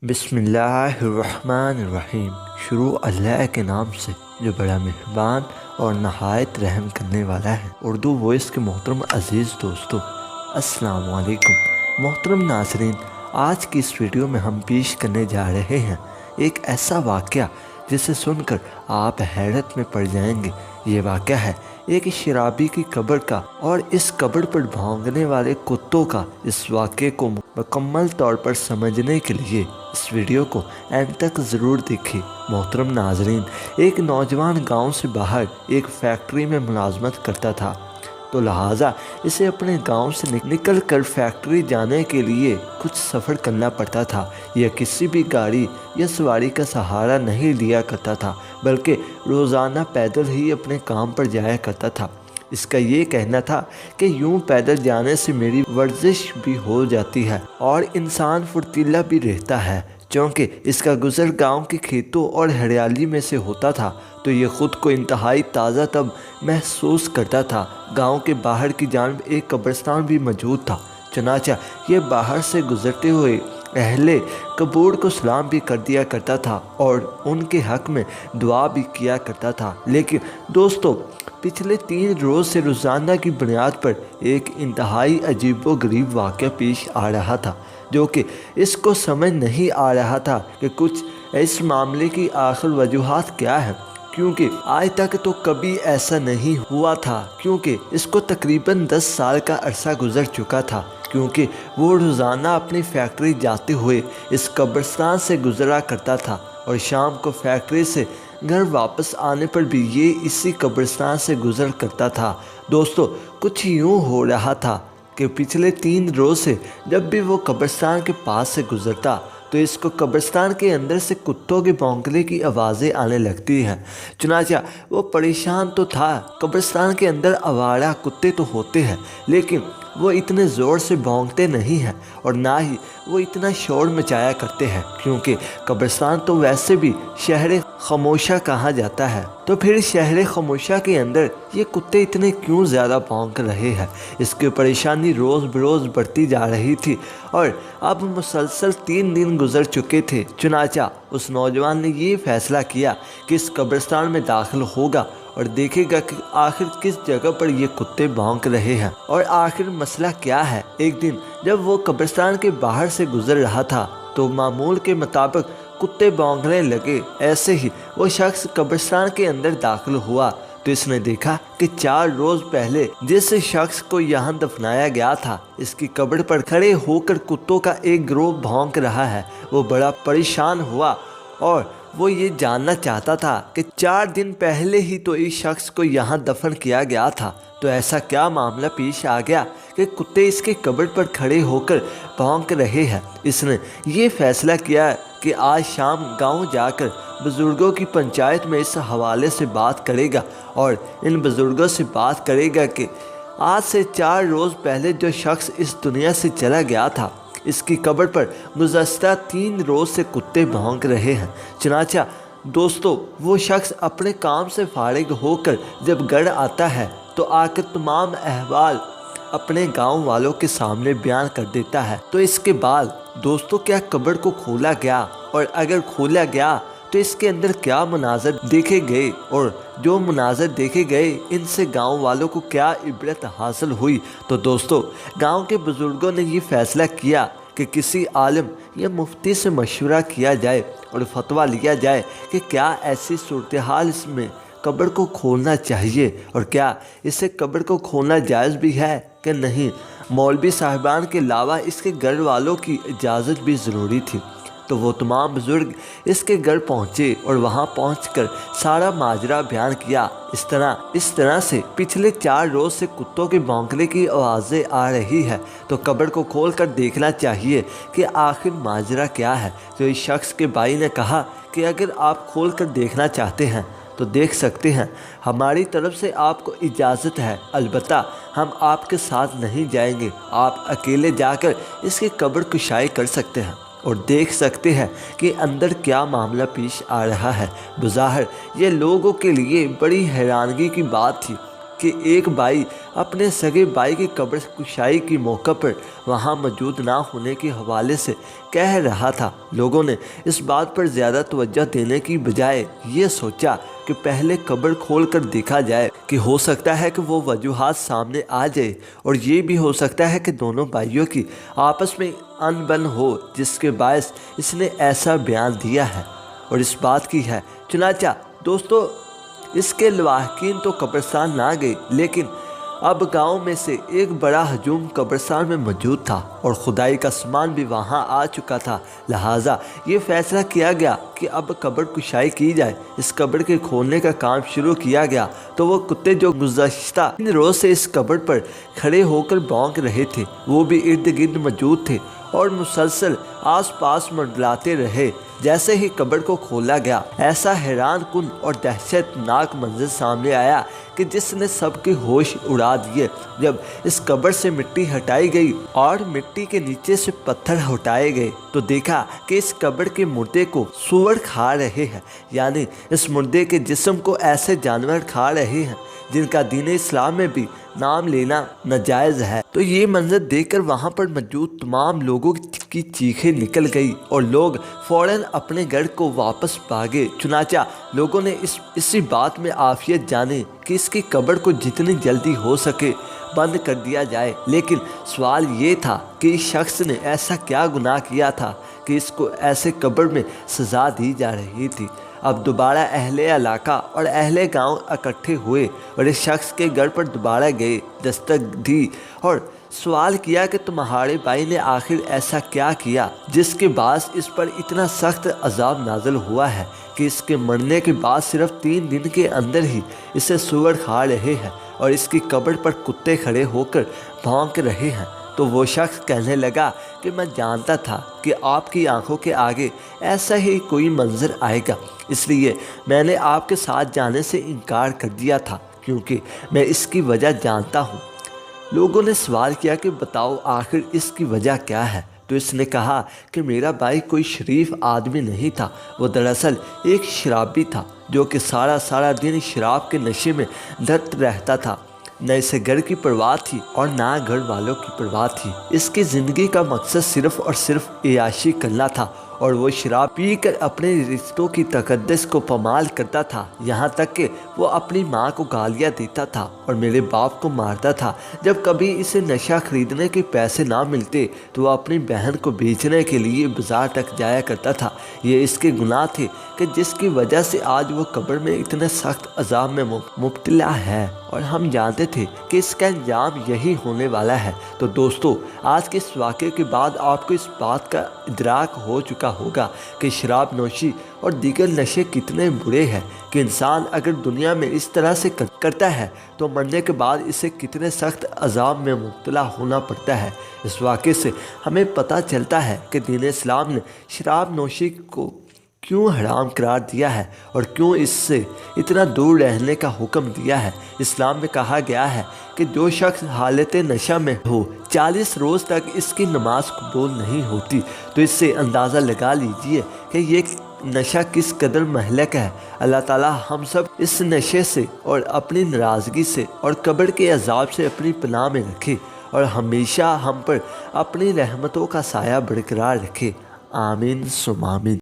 बिस्मिल्लाहिर्रहमानिर्रहीम। शुरू अल्लाह के नाम से जो बड़ा मेहरबान और नहायत रहम करने वाला है। उर्दू वॉइस के मोहतरम अज़ीज़ दोस्तों, अस्सलाम वालेकुम। मोहतरम नाज़रीन, आज की इस वीडियो में हम पेश करने जा रहे हैं एक ऐसा वाक़या जिसे सुनकर आप हैरत में पड़ जाएंगे। ये वाक़या है एक शराबी की कब्र का और इस कब्र पर भौंकने वाले कुत्तों का। इस वाक़े को मुकम्मल तौर पर समझने के लिए इस वीडियो को एंड तक ज़रूर देखें। मोहतरम नाज़रीन, एक नौजवान गांव से बाहर एक फैक्ट्री में मुलाजमत करता था, तो लिहाजा इसे अपने गांव से निकल कर फैक्ट्री जाने के लिए कुछ सफ़र करना पड़ता था। यह किसी भी गाड़ी या सवारी का सहारा नहीं लिया करता था, बल्कि रोज़ाना पैदल ही अपने काम पर जाया करता था। इसका ये कहना था कि यूं पैदल जाने से मेरी वर्जिश भी हो जाती है और इंसान फुर्तीला भी रहता है। क्योंकि इसका गुज़र गांव के खेतों और हरियाली में से होता था, तो ये ख़ुद को इंतहाई ताज़ा तब महसूस करता था। गांव के बाहर की जानिब एक कब्रिस्तान भी मौजूद था, चनाचा ये बाहर से गुज़रते हुए अहले कबूर को सलाम भी कर दिया करता था और उनके हक़ में दुआ भी किया करता था। लेकिन दोस्तों, पिछले 3 रोज़ से रोज़ाना की बुनियाद पर एक इंतहाई अजीबो गरीब वाक़या पेश आ रहा था, जो कि इसको समझ नहीं आ रहा था कि कुछ इस मामले की आखिर वजूहात क्या है, क्योंकि आज तक तो कभी ऐसा नहीं हुआ था। क्योंकि इसको तकरीबन 10 साल का अरसा गुजर चुका था, क्योंकि वो रोज़ाना अपनी फैक्ट्री जाते हुए इस कब्रिस्तान से गुजरा करता था और शाम को फैक्ट्री से घर वापस आने पर भी ये इसी कब्रिस्तान से गुजर करता था। दोस्तों, कुछ यूँ हो रहा था कि पिछले 3 रोज़ से जब भी वो कब्रिस्तान के पास से गुजरता तो इसको कब्रिस्तान के अंदर से कुत्तों के भौंकने की आवाज़ें आने लगती हैं। चुनाचा वो परेशान तो था। कब्रिस्तान के अंदर आवारा कुत्ते तो होते हैं, लेकिन वो इतने ज़ोर से भौंकते नहीं हैं और ना ही वो इतना शोर मचाया करते हैं, क्योंकि कब्रिस्तान तो वैसे भी शहर खामोशा कहा जाता है। तो फिर शहर खामोशा के अंदर ये कुत्ते इतने क्यों ज़्यादा भौंक रहे हैं? इसकी परेशानी रोज़ बरोज़ बढ़ती जा रही थी और अब मुसलसल 3 दिन गुजर चुके थे। चुनाचा उस नौजवान ने ये फ़ैसला किया कि इस कब्रिस्तान में दाखिल होगा और देखेगा कि आखिर किस जगह पर ये कुत्ते भौंक रहे हैं और आखिर मसला क्या है। एक दिन जब वो कब्रिस्तान के बाहर से गुजर रहा था तो मामूल के मुताबिक कुत्ते भौंकने लगे। ऐसे ही वो शख्स कब्रिस्तान के अंदर दाखिल हुआ तो इसने देखा कि 4 रोज़ पहले जिस शख्स को यहाँ दफनाया गया था, इसकी कब्र पर खड़े होकर कुत्तों का एक गिरोह भौंक रहा है। वो बड़ा परेशान हुआ और वो ये जानना चाहता था कि 4 दिन पहले ही तो इस शख्स को यहाँ दफन किया गया था, तो ऐसा क्या मामला पेश आ गया कि कुत्ते इसके कब्र पर खड़े होकर भौंक रहे हैं। इसने ये फैसला किया कि आज शाम गांव जाकर बुज़ुर्गों की पंचायत में इस हवाले से बात करेगा और इन बुज़ुर्गों से बात करेगा कि आज से 4 रोज़ पहले जो शख्स इस दुनिया से चला गया था, इसकी कब्र पर गुज़श्ता 3 रोज़ से कुत्ते भौंक रहे हैं। चनाचा दोस्तों, वो शख्स अपने काम से फारिग होकर जब घर आता है तो आकर तमाम अहवाल अपने गांव वालों के सामने बयान कर देता है। तो इसके बाद दोस्तों, क्या कब्र को खोला गया और अगर खोला गया तो इसके अंदर क्या मुनाज़र देखे गए और जो मुनाज़र देखे गए इनसे गांव वालों को क्या इबरत हासिल हुई? तो दोस्तों, गांव के बुज़ुर्गों ने ये फ़ैसला किया कि किसी आलिम या मुफ्ती से मशवरा किया जाए और फतवा लिया जाए कि क्या ऐसी सूरत हाल इसमें कब्र को खोलना चाहिए और क्या इससे कब्र को खोलना जायज़ भी है कि नहीं। मौलवी साहिबान के अलावा इसके घर वालों की इजाज़त भी ज़रूरी थी। तो वो तमाम बुज़ुर्ग इसके घर पहुँचे और वहाँ पहुँचकर सारा माजरा बयान किया। इस तरह से पिछले 4 रोज़ से कुत्तों के भौंकने की आवाज़ें आ रही है, तो कब्र को खोल कर देखना चाहिए कि आखिर माजरा क्या है। तो इस शख्स के भाई ने कहा कि अगर आप खोल कर देखना चाहते हैं तो देख सकते हैं, हमारी तरफ से आपको इजाज़त है, अलबत्ता हम आपके साथ नहीं जाएंगे। आप अकेले जाकर इसकी कब्र कुशाई कर सकते हैं और देख सकते हैं कि अंदर क्या मामला पेश आ रहा है। बज़ाहिर ये लोगों के लिए बड़ी हैरानगी की बात थी کہ ایک بھائی اپنے سگے بھائی کی قبر کشائی کے موقع پر وہاں موجود نہ ہونے کے حوالے سے کہہ رہا تھا۔ لوگوں نے اس بات پر زیادہ توجہ دینے کی بجائے یہ سوچا کہ پہلے قبر کھول کر دیکھا جائے کہ ہو سکتا ہے کہ وہ وجوہات سامنے آ جائے، اور یہ بھی ہو سکتا ہے کہ دونوں بھائیوں کی آپس میں ان بن ہو جس کے باعث اس نے ایسا بیان دیا ہے اور اس بات کی ہے۔ چنانچہ دوستو اس کے لواحقین تو قبرستان نہ گئے، لیکن اب گاؤں میں سے ایک بڑا ہجوم قبرستان میں موجود تھا اور خدائی کا سامان بھی وہاں آ چکا تھا۔ لہٰذا یہ فیصلہ کیا گیا کہ اب قبر کشائی کی جائے۔ اس قبر کے کھولنے کا کام شروع کیا گیا تو وہ کتے جو گزشتہ 3 روز سے اس قبر پر کھڑے ہو کر بھونک رہے تھے وہ بھی ارد گرد موجود تھے اور مسلسل آس پاس منڈلاتے رہے۔ جیسے ہی قبر کو کھولا گیا ایسا حیران کن اور دہشت ناک منظر سامنے آیا کہ جس نے سب کے ہوش اڑا دیے۔ جب اس قبر سے مٹی ہٹائی گئی اور مٹی کے نیچے سے پتھر ہٹائے گئے تو دیکھا کہ اس قبر کے مردے کو سور کھا رہے ہیں، یعنی اس مردے کے جسم کو ایسے جانور کھا رہے ہیں جن کا دین اسلام میں بھی نام لینا ناجائز ہے۔ تو یہ منظر دیکھ کر وہاں پر موجود تمام لوگوں کی چیخیں نکل گئی اور لوگ فوراً اپنے گھر کو واپس بھاگے۔ چنانچہ لوگوں نے اسی بات میں عافیت جانی کہ اس کی قبر کو جتنی جلدی ہو سکے بند کر دیا جائے، لیکن سوال یہ تھا کہ اس شخص نے ایسا کیا گناہ کیا تھا کہ اس کو ایسے قبر میں سزا دی جا رہی تھی۔ اب دوبارہ اہل علاقہ اور اہل گاؤں اکٹھے ہوئے اور اس شخص کے گھر پر دوبارہ گئے، دستک دی اور سوال کیا کہ تمہارے بھائی نے آخر ایسا کیا کیا جس کے باعث اس پر اتنا سخت عذاب نازل ہوا ہے کہ اس کے مرنے کے بعد صرف 3 دن کے اندر ہی اسے سور کھا رہے ہیں اور اس کی قبر پر کتے کھڑے ہو کر بھونک رہے ہیں۔ تو وہ شخص کہنے لگا کہ میں جانتا تھا کہ آپ کی آنکھوں کے آگے ایسا ہی کوئی منظر آئے گا، اس لیے میں نے آپ کے ساتھ جانے سے انکار کر دیا تھا کیونکہ میں اس کی وجہ جانتا ہوں۔ لوگوں نے سوال کیا کہ بتاؤ آخر اس کی وجہ کیا ہے؟ تو اس نے کہا کہ میرا بھائی کوئی شریف آدمی نہیں تھا، وہ دراصل ایک شرابی تھا جو کہ سارا دن شراب کے نشے میں دھت رہتا تھا۔ نہ اسے گھر کی پرواہ تھی اور نہ گھر والوں کی پرواہ تھی۔ اس کی زندگی کا مقصد صرف اور صرف عیاشی کرنا تھا اور وہ شراب پی کر اپنے رشتوں کی تقدس کو پامال کرتا تھا، یہاں تک کہ وہ اپنی ماں کو گالیاں دیتا تھا اور میرے باپ کو مارتا تھا۔ جب کبھی اسے نشہ خریدنے کے پیسے نہ ملتے تو وہ اپنی بہن کو بیچنے کے لیے بازار تک جایا کرتا تھا۔ یہ اس کے گناہ تھے کہ جس کی وجہ سے آج وہ قبر میں اتنے سخت عذاب میں مبتلا ہے، اور ہم جانتے تھے کہ اس کا انجام یہی ہونے والا ہے۔ تو دوستو آج کے اس واقعے کے بعد آپ کو اس بات کا ادراک ہو چکا ہوگا کہ شراب نوشی اور دیگر نشے کتنے برے ہیں کہ انسان اگر دنیا میں اس طرح سے کرتا ہے تو مرنے کے بعد اسے کتنے سخت عذاب میں مبتلا ہونا پڑتا ہے۔ اس واقعے سے ہمیں پتہ چلتا ہے کہ دین اسلام نے شراب نوشی کو کیوں حرام قرار دیا ہے اور کیوں اس سے اتنا دور رہنے کا حکم دیا ہے۔ اسلام میں کہا گیا ہے کہ جو شخص حالت نشہ میں ہو 40 روز تک اس کی نماز قبول نہیں ہوتی۔ تو اس سے اندازہ لگا لیجئے کہ یہ نشہ کس قدر مہلک ہے۔ اللہ تعالی ہم سب اس نشے سے اور اپنی ناراضگی سے اور قبر کے عذاب سے اپنی پناہ میں رکھے اور ہمیشہ ہم پر اپنی رحمتوں کا سایہ برقرار رکھے۔ آمین ثم آمین۔